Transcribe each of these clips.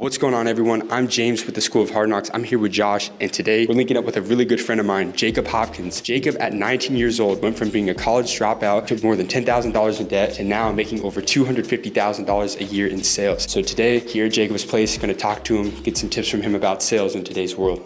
What's going on, everyone? I'm James with the School of Hard Knocks. I'm here with Josh, and today we're linking up with a really good friend of mine, Jacob Hopkins. Jacob, at 19 years old, went from being a college dropout to more than $10,000 in debt to now making over $250,000 a year in sales. So today, here at Jacob's place, going to talk to him, get some tips from him about sales in today's world.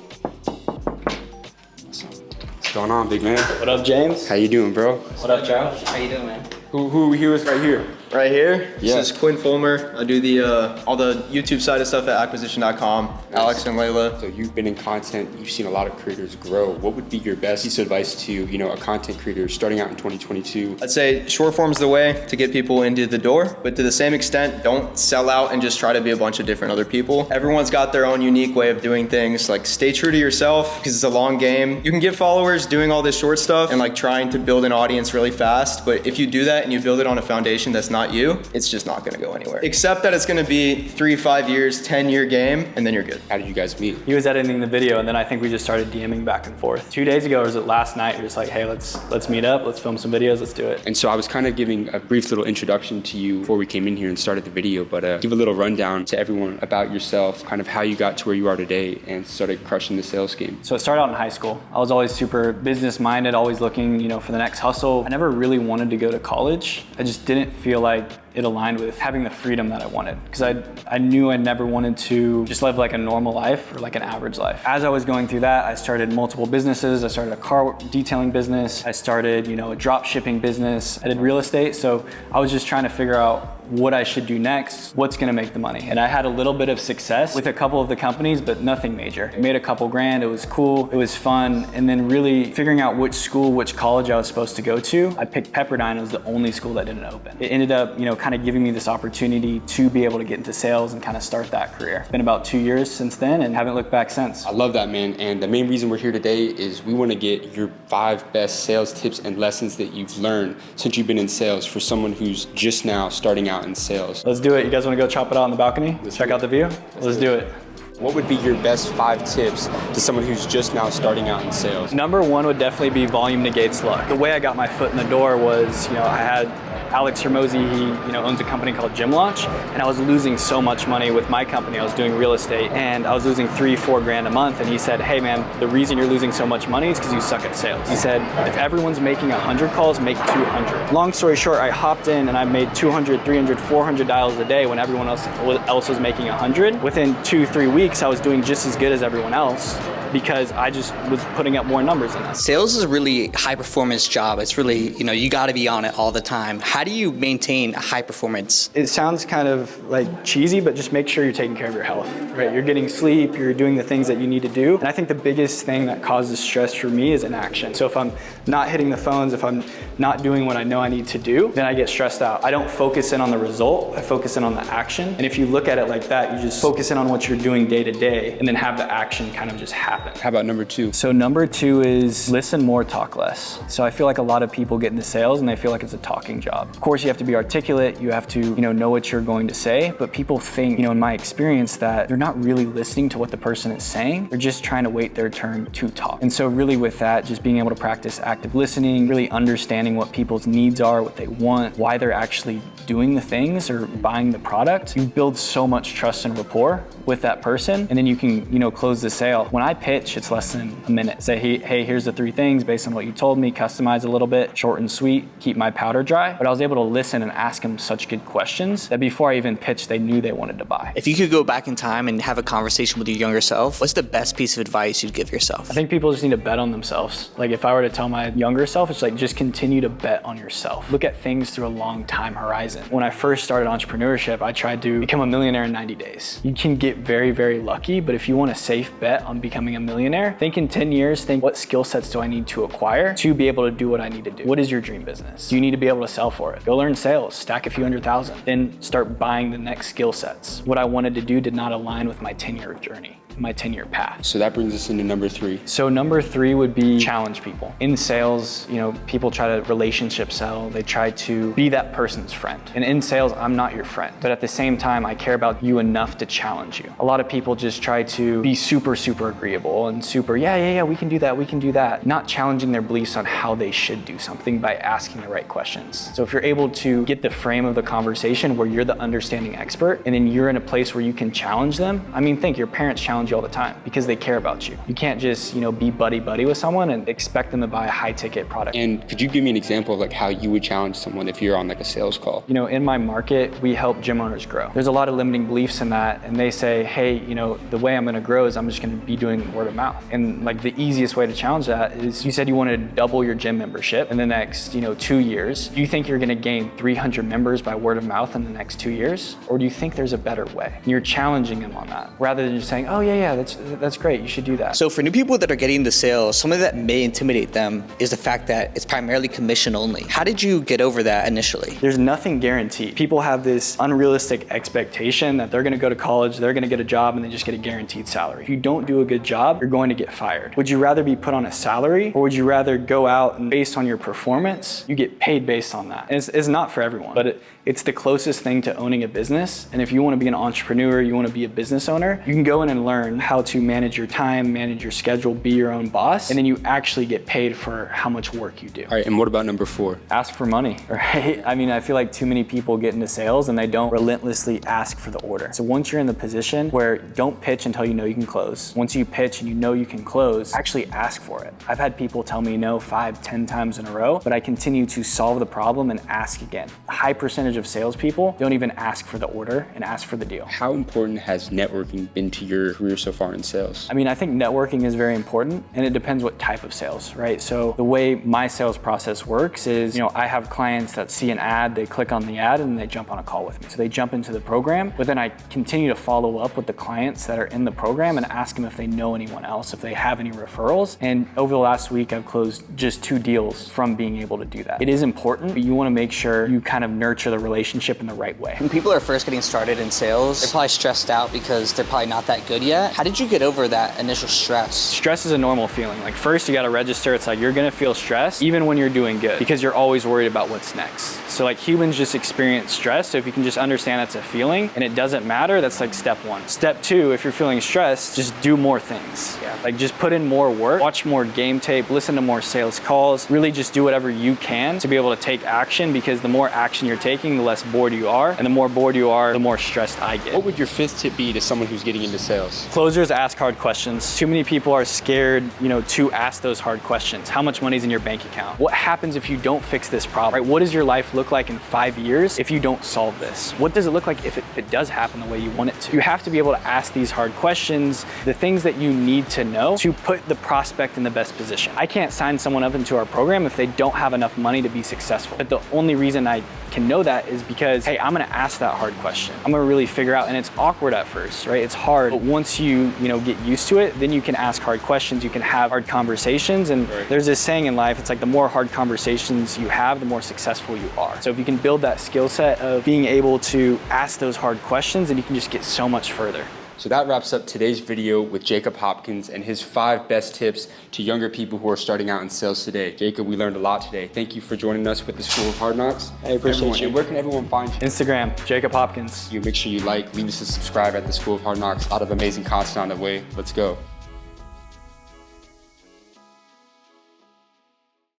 What's going on, big man? What up, James? How you doing, bro? What up, Josh? How you doing, man? Who he was right here? Right here, Yeah. This is Quinn Fulmer. I do the all the YouTube side of stuff at acquisition.com. Nice. Alex and Layla. So you've been in content, you've seen a lot of creators grow. What would be your best piece of advice to, a content creator starting out in 2022? I'd say short form's the way to get people into the door, but to the same extent, don't sell out and just try to be a bunch of different other people. Everyone's got their own unique way of doing things. Like, stay true to yourself because it's a long game. You can get followers doing all this short stuff and like trying to build an audience really fast, but if you do that and you build it on a foundation that's not you, it's just not gonna go anywhere. Except that it's gonna be 3-5 years, 10-year game, and then you're good. How did you guys meet? He was editing the video, and then I think we just started DMing back and forth. 2 days ago, or was it last night, you're just like, hey, let's meet up, let's film some videos, let's do it. And so I was kind of giving a brief little introduction to you before we came in here and started the video, but give a little rundown to everyone about yourself, kind of how you got to where you are today and started crushing the sales game. So it started out in high school. I was always super business-minded, always looking, for the next hustle. I never really wanted to go to college. I just didn't feel like it aligned with having the freedom that I wanted, because I knew I never wanted to just live like a normal life or like an average life. As I was going through that, I started multiple businesses. I started a car detailing business. I started, a drop shipping business. I did real estate. So I was just trying to figure out what I should do next, what's gonna make the money. And I had a little bit of success with a couple of the companies, but nothing major. I made a couple grand, it was cool, it was fun. And then really figuring out which school, which college I was supposed to go to. I picked Pepperdine, it was the only school that didn't open. It ended up, kind of giving me this opportunity to be able to get into sales and kind of start that career. It's been about 2 years since then and haven't looked back since. I love that, man. And the main reason we're here today is we want to get your 5 best sales tips and lessons that you've learned since you've been in sales for someone who's just now starting out in sales. Let's do it. You guys want to go chop it out on the balcony? Check out the view? Let's do it. What would be your best 5 tips to someone who's just now starting out in sales? Number 1 would definitely be volume negates luck. The way I got my foot in the door was, I had Alex Hormozi, he owns a company called Gym Launch, and I was losing so much money with my company. I was doing real estate and I was losing 3-4 grand a month, and he said, hey man, the reason you're losing so much money is because you suck at sales. He said, if everyone's making 100 calls, make 200. Long story short, I hopped in and I made 200, 300, 400 dials a day when everyone else was making 100. Within 2-3 weeks, I was doing just as good as everyone else because I just was putting up more numbers in that. Sales is a really high performance job. It's really, you gotta be on it all the time. How do you maintain a high performance? It sounds kind of like cheesy, but just make sure you're taking care of your health, right? You're getting sleep, you're doing the things that you need to do. And I think the biggest thing that causes stress for me is inaction. So if I'm not hitting the phones, if I'm not doing what I know I need to do, then I get stressed out. I don't focus in on the result, I focus in on the action. And if you look at it like that, you just focus in on what you're doing day to day and then have the action kind of just happen. How about number 2? So number 2 is listen more, talk less. So I feel like a lot of people get into sales and they feel like it's a talking job. Of course, you have to be articulate, you have to, know what you're going to say, but people think, in my experience, that they're not really listening to what the person is saying. They're just trying to wait their turn to talk. And so really with that, just being able to practice active listening, really understanding what people's needs are, what they want, why they're actually doing the things or buying the product, you build so much trust and rapport with that person, and then you can, close the sale. When I pitch, it's less than a minute. Say, hey, here's the 3 things based on what you told me, customize a little bit, short and sweet, keep my powder dry. But I was able to listen and ask them such good questions that before I even pitched, they knew they wanted to buy. If you could go back in time and have a conversation with your younger self, what's the best piece of advice you'd give yourself? I think people just need to bet on themselves. Like, if I were to tell my younger self, it's like, just continue to bet on yourself. Look at things through a long time horizon. When I first started entrepreneurship, I tried to become a millionaire in 90 days. You can get very, very lucky, but if you want a safe bet on becoming a millionaire, think in 10 years, think, what skill sets do I need to acquire to be able to do what I need to do? What is your dream business? You need to be able to sell for it. Go learn sales, stack a few $100,000, then start buying the next skill sets. What I wanted to do did not align with my 10-year journey. my 10-year path. So that brings us into number 3. So number 3 would be challenge people. In sales, people try to relationship sell. They try to be that person's friend. And in sales, I'm not your friend. But at the same time, I care about you enough to challenge you. A lot of people just try to be super, super agreeable and super, yeah, we can do that. Not challenging their beliefs on how they should do something by asking the right questions. So if you're able to get the frame of the conversation where you're the understanding expert, and then you're in a place where you can challenge them. I mean, think your parents challenge you all the time because they care about you. You can't just, be buddy with someone and expect them to buy a high ticket product. And could you give me an example of like how you would challenge someone if you're on like a sales call? In my market, we help gym owners grow. There's a lot of limiting beliefs in that, and they say, hey, the way I'm gonna grow is I'm just gonna be doing word of mouth. And like the easiest way to challenge that is, you said you wanted to double your gym membership in the next, 2 years. Do you think you're gonna gain 300 members by word of mouth in the next 2 years? Or do you think there's a better way? And you're challenging them on that, rather than just saying, oh yeah, that's great, you should do that. So for new people that are getting into sales, something that may intimidate them is the fact that it's primarily commission only. How did you get over that initially? There's nothing guaranteed. People have this unrealistic expectation that they're gonna go to college, they're gonna get a job, and they just get a guaranteed salary. If you don't do a good job, you're going to get fired. Would you rather be put on a salary, or would you rather go out and based on your performance, you get paid based on that? And it's not for everyone, but it's the closest thing to owning a business. And if you wanna be an entrepreneur, you wanna be a business owner, you can go in and learn how to manage your time, manage your schedule, be your own boss, and then you actually get paid for how much work you do. All right, and what about number 4? Ask for money, right? I mean, I feel like too many people get into sales and they don't relentlessly ask for the order. So once you're in the position where don't pitch until you know you can close. Once you pitch and you know you can close, actually ask for it. I've had people tell me no 5, 10 times in a row, but I continue to solve the problem and ask again. A high percentage of salespeople don't even ask for the order and ask for the deal. How important has networking been to your career so far in sales? I mean, I think networking is very important, and it depends what type of sales, right? So the way my sales process works is, I have clients that see an ad, they click on the ad, and they jump on a call with me. So they jump into the program, but then I continue to follow up with the clients that are in the program and ask them if they know anyone else, if they have any referrals. And over the last week, I've closed just 2 deals from being able to do that. It is important, but you want to make sure you kind of nurture the relationship in the right way. When people are first getting started in sales, they're probably stressed out because they're probably not that good yet. How did you get over that initial stress? Stress is a normal feeling. Like first you got to register, it's like you're going to feel stressed even when you're doing good because you're always worried about what's next. So like humans just experience stress. So if you can just understand that's a feeling and it doesn't matter, that's like step 1. Step 2, if you're feeling stressed, just do more things. Like just put in more work, watch more game tape, listen to more sales calls, really just do whatever you can to be able to take action, because the more action you're taking, the less bored you are. And the more bored you are, the more stressed I get. What would your 5th tip be to someone who's getting into sales? Closers ask hard questions. Too many people are scared, to ask those hard questions. How much money is in your bank account? What happens if you don't fix this problem, right? What does your life look like in 5 years if you don't solve this? What does it look like if it does happen the way you want it to? You have to be able to ask these hard questions, the things that you need to know to put the prospect in the best position. I can't sign someone up into our program if they don't have enough money to be successful. But the only reason I can know that is because, hey, I'm gonna ask that hard question. I'm gonna really figure out, and it's awkward at first, right? It's hard, but once you get used to it, then you can ask hard questions, you can have hard conversations, and there's this saying in life, it's like the more hard conversations you have, the more successful you are. So if you can build that skill set of being able to ask those hard questions, then you can just get so much further. So that wraps up today's video with Jacob Hopkins and his 5 best tips to younger people who are starting out in sales today. Jacob, we learned a lot today. Thank you for joining us with the School of Hard Knocks. I appreciate you. And where can everyone find you? Instagram, Jacob Hopkins. You make sure you leave us a subscribe at the School of Hard Knocks. A lot of amazing content on the way. Let's go.